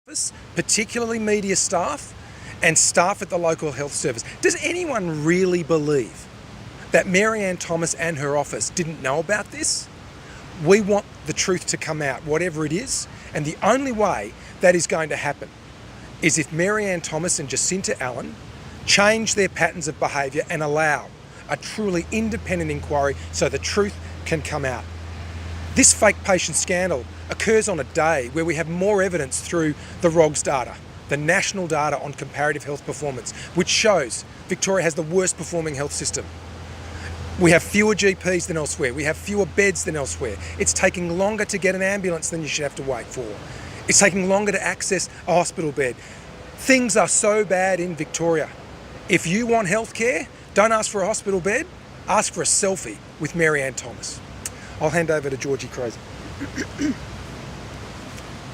office, particularly media staff and staff at the local health service. Does anyone really believe that Marianne Thomas and her office didn't know about this? We want the truth to come out, whatever it is, and the only way that is going to happen is if Marianne Thomas and Jacinta Allen change their patterns of behaviour and allow a truly independent inquiry so the truth can come out. This fake patient scandal occurs on a day where we have more evidence through the ROGS data, the national data on comparative health performance, which shows Victoria has the worst performing health system. We have fewer GPs than elsewhere. We have fewer beds than elsewhere. It's taking longer to get an ambulance than you should have to wait for. It's taking longer to access a hospital bed. Things are so bad in Victoria. If you want healthcare, don't ask for a hospital bed, ask for a selfie with Marianne Thomas. I'll hand over to Georgie Crazy.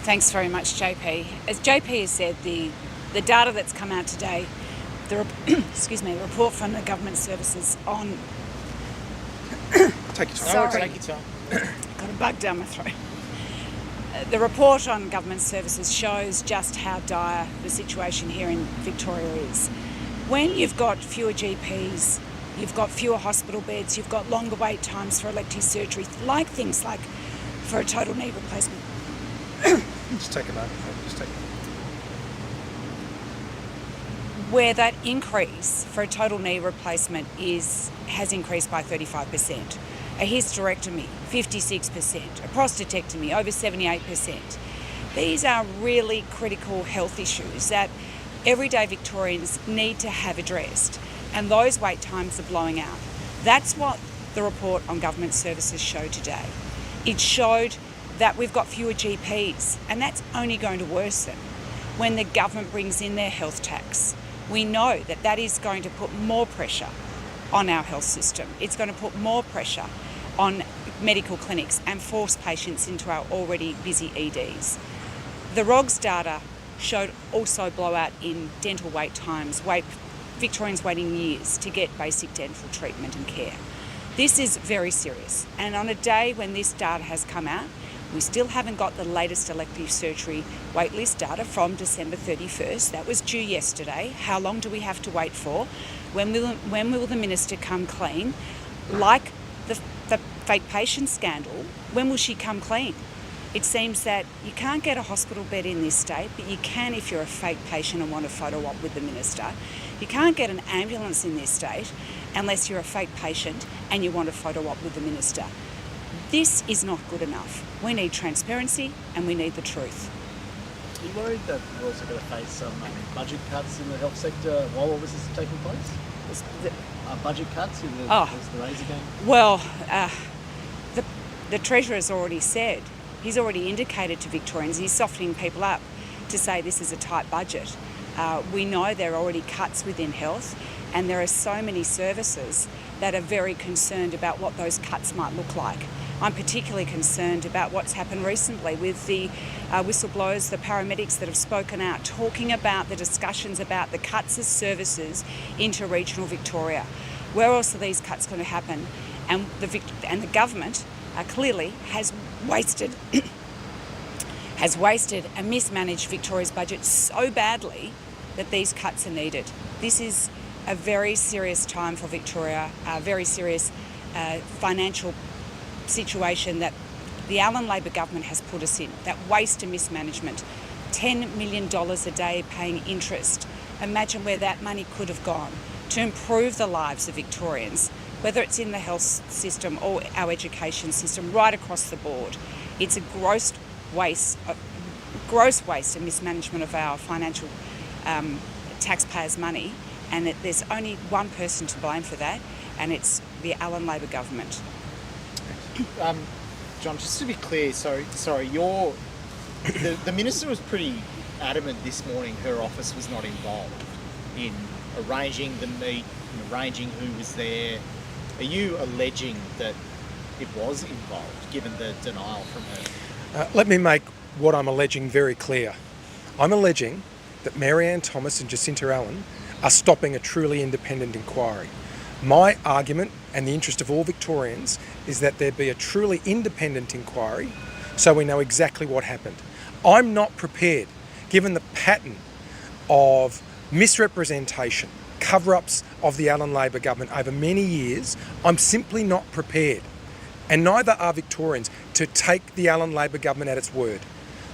Thanks very much, JP. As JP has said, the data that's come out today, the report from the government services on... Take your time. Sorry. Take your time. Got a bug down my throat. The report on government services shows just how dire the situation here in Victoria is. When you've got fewer GPs, you've got fewer hospital beds, you've got longer wait times for elective surgery, like things like for a total knee replacement. Just take a moment. Just take a moment. Where that increase for a total knee replacement has increased by 35%. A hysterectomy, 56%. A prostatectomy, over 78%. These are really critical health issues that everyday Victorians need to have addressed, and those wait times are blowing out. That's what the report on government services showed today. It showed that we've got fewer GPs, and that's only going to worsen when the government brings in their health tax. We know that that is going to put more pressure on our health system. It's going to put more pressure on medical clinics and force patients into our already busy EDs. The ROGS data showed also blowout in dental wait times, Victorians waiting years to get basic dental treatment and care. This is very serious, and on a day when this data has come out, we still haven't got the latest elective surgery waitlist data from December 31st. That was due yesterday. How long do we have to wait for? When will the minister come clean? Like the fake patient scandal, when will she come clean? It seems that you can't get a hospital bed in this state, but you can if you're a fake patient and want a photo op with the minister. You can't get an ambulance in this state unless you're a fake patient and you want a photo op with the minister. This is not good enough. We need transparency and we need the truth. Are you worried that we're also going to face some budget cuts in the health sector while all this is taking place? Budget cuts in the Razor game? Well, the Treasurer's already said, he's already indicated to Victorians, he's softening people up to say this is a tight budget. We know there are already cuts within health, and there are so many services that are very concerned about what those cuts might look like. I'm particularly concerned about what's happened recently with the whistleblowers, the paramedics that have spoken out, talking about the discussions about the cuts of services into regional Victoria. Where else are these cuts going to happen? And the government clearly has wasted and mismanaged Victoria's budget so badly that these cuts are needed. This is a very serious time for Victoria, a very serious financial situation that the Allen Labor government has put us in, that waste and mismanagement. $10 million a day paying interest. Imagine where that money could have gone to improve the lives of Victorians, whether it's in the health system or our education system, right across the board. It's a gross waste and mismanagement of our financial taxpayers' money, and there's only one person to blame for that, and it's the Allen Labor government. John, just to be clear, the minister was pretty adamant this morning her office was not involved in arranging the meet and arranging who was there. Are you alleging that it was involved, given the denial from her? Let me make what I'm alleging very clear. I'm alleging that Marianne Thomas and Jacinta Allen are stopping a truly independent inquiry. My argument, and the interest of all Victorians, is that there be a truly independent inquiry so we know exactly what happened. I'm not prepared given the pattern of misrepresentation, cover-ups of the Allen Labor government over many years, I'm simply not prepared, and neither are Victorians, to take the Allen Labor government at its word.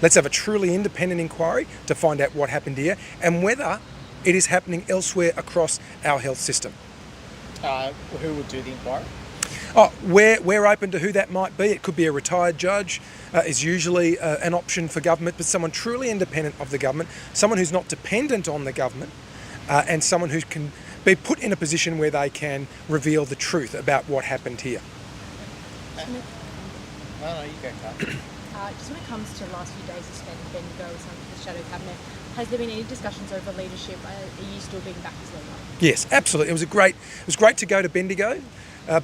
Let's have a truly independent inquiry to find out what happened here and whether it is happening elsewhere across our health system. Who would do the inquiry? Oh, we're open to who that might be. It could be a retired judge, is usually an option for government, but someone truly independent of the government, someone who's not dependent on the government, and someone who can be put in a position where they can reveal the truth about what happened here. No, you go, Carl. Just when it comes to the last few days you spent in Bendigo with some of the shadow cabinet, has there been any discussions over leadership? Are you still being backed as leader? Yes, absolutely. It was great to go to Bendigo.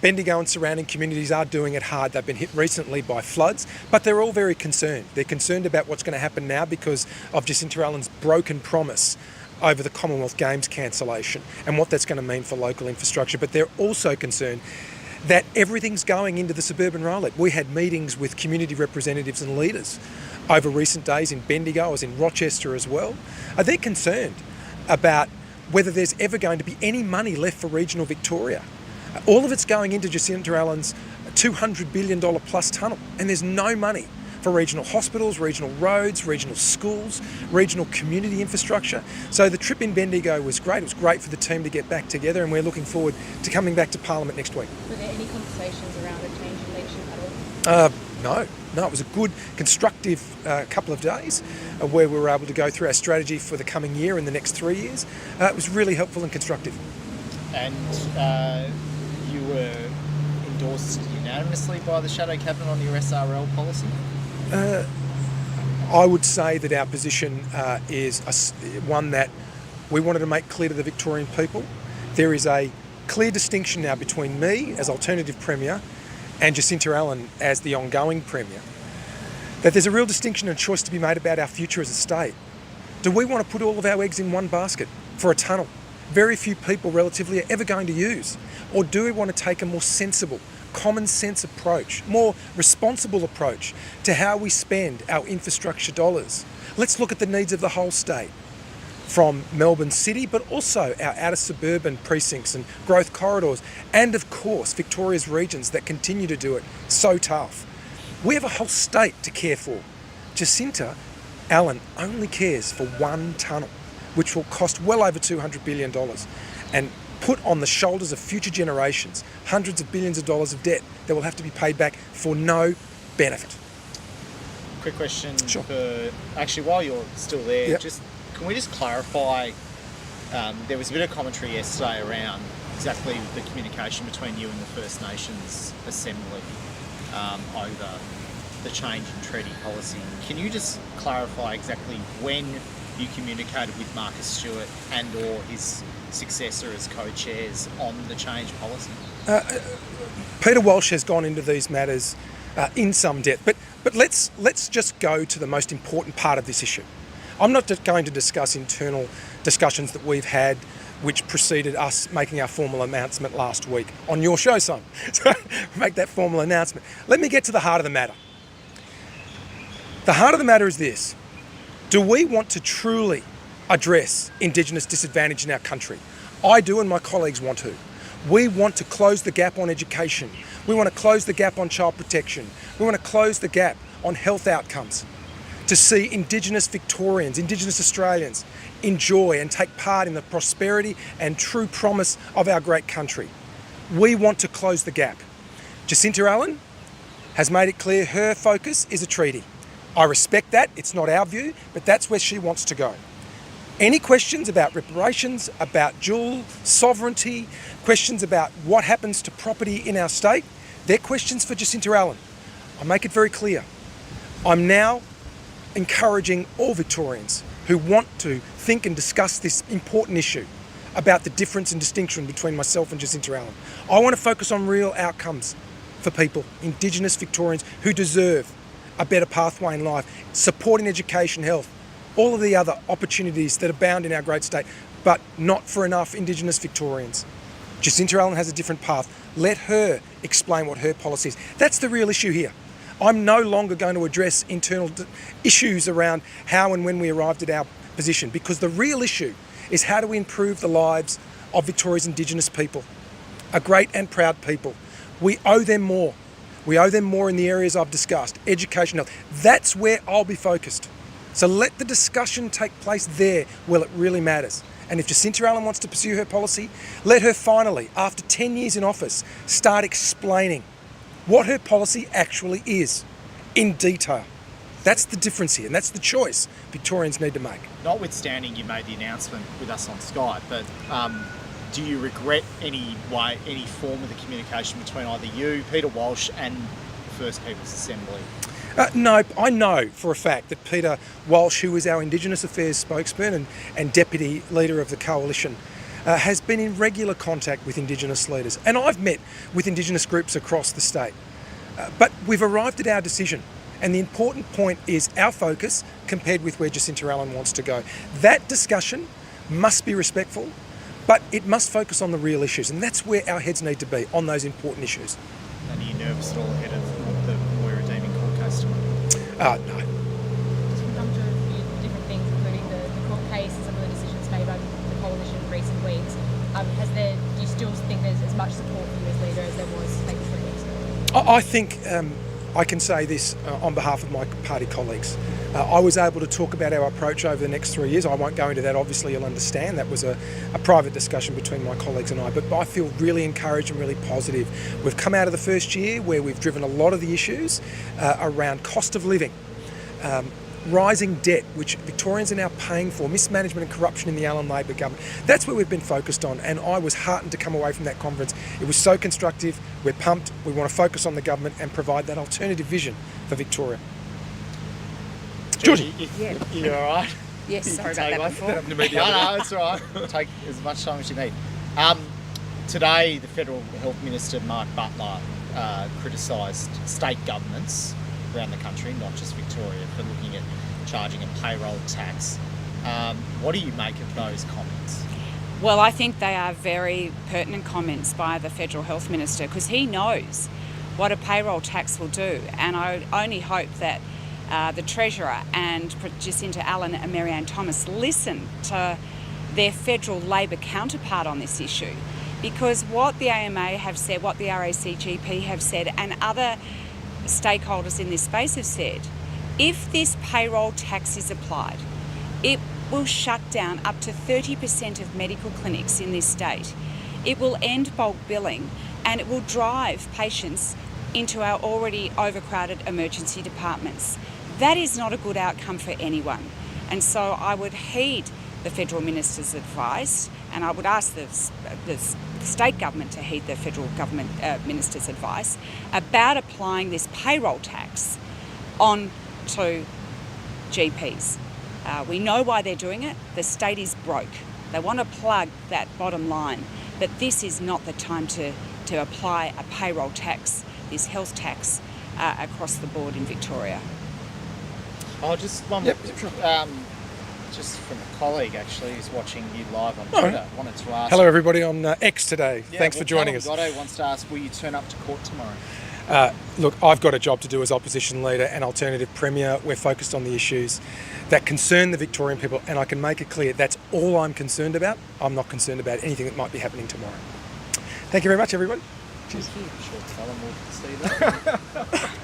Bendigo and surrounding communities are doing it hard. They've been hit recently by floods, but they're all very concerned. They're concerned about what's going to happen now because of Jacinta Allen's broken promise over the Commonwealth Games cancellation and what that's going to mean for local infrastructure. But they're also concerned that everything's going into the suburban rollout. We had meetings with community representatives and leaders over recent days in Bendigo. I was in Rochester as well. They're concerned about whether there's ever going to be any money left for regional Victoria. All of it's going into Jacinta Allen's $200 billion plus tunnel, and there's no money for regional hospitals, regional roads, regional schools, regional community infrastructure. So the trip in Bendigo was great. It was great for the team to get back together, and we're looking forward to coming back to Parliament next week. Were there any conversations around a change in leadership at all? No, it was a good, constructive couple of days where we were able to go through our strategy for the coming year and the next 3 years. It was really helpful and constructive. And you were endorsed unanimously by the Shadow Cabinet on your SRL policy? I would say that our position is one that we wanted to make clear to the Victorian people. There is a clear distinction now between me as alternative Premier and Jacinta Allen as the ongoing Premier. That there's a real distinction and choice to be made about our future as a state. Do we want to put all of our eggs in one basket for a tunnel very few people relatively are ever going to use? Or do we want to take a more sensible, common sense approach, more responsible approach to how we spend our infrastructure dollars? Let's look at the needs of the whole state, from Melbourne City, but also our outer suburban precincts and growth corridors, and of course Victoria's regions that continue to do it so tough. We have a whole state to care for. Jacinta Allen only cares for one tunnel, which will cost well over $200 billion and put on the shoulders of future generations hundreds of billions of dollars of debt that will have to be paid back for no benefit. Quick question. Sure. Actually, while you're still there, Yep. Can we just clarify, there was a bit of commentary yesterday around exactly the communication between you and the First Nations Assembly over the change in treaty policy. Can you just clarify exactly when you communicated with Marcus Stewart and or his successor as co-chairs on the change policy? Peter Walsh has gone into these matters in some depth, but let's just go to the most important part of this issue. I'm not just going to discuss internal discussions that we've had which preceded us making our formal announcement last week on your show, son. So make that formal announcement. Let me get to the heart of the matter. The heart of the matter is this. Do we want to truly address Indigenous disadvantage in our country? I do, and my colleagues want to. We want to close the gap on education. We want to close the gap on child protection. We want to close the gap on health outcomes, to see Indigenous Victorians, Indigenous Australians enjoy and take part in the prosperity and true promise of our great country. We want to close the gap. Jacinta Allen has made it clear her focus is a treaty. I respect that, it's not our view, but that's where she wants to go. Any questions about reparations, about dual sovereignty, questions about what happens to property in our state, they're questions for Jacinta Allen. I make it very clear. I'm now encouraging all Victorians who want to think and discuss this important issue about the difference and distinction between myself and Jacinta Allen. I want to focus on real outcomes for people, Indigenous Victorians who deserve a better pathway in life, supporting education, health, all of the other opportunities that abound in our great state, but not for enough Indigenous Victorians. Jacinta Allen has a different path. Let her explain what her policy is. That's the real issue here. I'm no longer going to address internal issues around how and when we arrived at our position, because the real issue is how do we improve the lives of Victoria's Indigenous people, a great and proud people. We owe them more. We owe them more in the areas I've discussed, education, health. That's where I'll be focused. So let the discussion take place there where it really matters. And if Jacinta Allen wants to pursue her policy, let her finally, after 10 years in office, start explaining what her policy actually is in detail. That's the difference here, and that's the choice Victorians need to make. Notwithstanding you made the announcement with us on Skype, but do you regret any form of the communication between either you, Peter Walsh, and the First Peoples Assembly? No, I know for a fact that Peter Walsh, who is our Indigenous Affairs spokesman and Deputy Leader of the Coalition, has been in regular contact with Indigenous leaders. And I've met with Indigenous groups across the state. But we've arrived at our decision. And the important point is our focus compared with where Jacinta Allen wants to go. That discussion must be respectful, but it must focus on the real issues. And that's where our heads need to be, on those important issues. And are you nervous at all ahead of the Moira Deeming court case tomorrow? No. Just come to a few different things, including the court case and some of the decisions made by the coalition in recent weeks. Do you still think there's as much support for you as leader as there was maybe 3 weeks ago? I think I can say this on behalf of my party colleagues. I was able to talk about our approach over the next 3 years. I won't go into that, obviously you'll understand. That was a private discussion between my colleagues and I, but I feel really encouraged and really positive. We've come out of the first year where we've driven a lot of the issues around cost of living, rising debt, which Victorians are now paying for, mismanagement and corruption in the Allen Labor government. That's where we've been focused on, and I was heartened to come away from that conference. It was so constructive. We're pumped. We want to focus on the government and provide that alternative vision for Victoria. Georgie. You all right? Yes, sorry about that before. No, it's all right. Take as much time as you need. Today, the Federal Health Minister, Mark Butler, criticised state governments around the country, not just Victoria, for looking at charging a payroll tax. What do you make of those comments? Well, I think they are very pertinent comments by the Federal Health Minister, because he knows what a payroll tax will do, and I only hope that the Treasurer and Jacinta Allen and Marianne Thomas listen to their federal Labor counterpart on this issue, because what the AMA have said, what the RACGP have said, and other stakeholders in this space have said, if this payroll tax is applied, it will shut down up to 30% of medical clinics in this state. It will end bulk billing, and it will drive patients into our already overcrowded emergency departments. That is not a good outcome for anyone. And so I would heed the Federal Minister's advice, and I would ask the state government to heed the Federal Government Minister's advice about applying this payroll tax on to GPs. We know why they're doing it. The state is broke. They want to plug that bottom line. But this is not the time to apply a payroll tax, this health tax, across the board in Victoria. Oh, just one more. Sure. Just from a colleague, actually, who's watching you live on Twitter. Wanted to ask. Hello, everybody on X today. Thanks for joining us. Gatto wants to ask, will you turn up to court tomorrow? Look, I've got a job to do as opposition leader and alternative premier. We're focused on the issues that concern the Victorian people, and I can make it clear that's all I'm concerned about. I'm not concerned about anything that might be happening tomorrow. Thank you very much, everyone. Thank you. Sure, tell them we'll see that.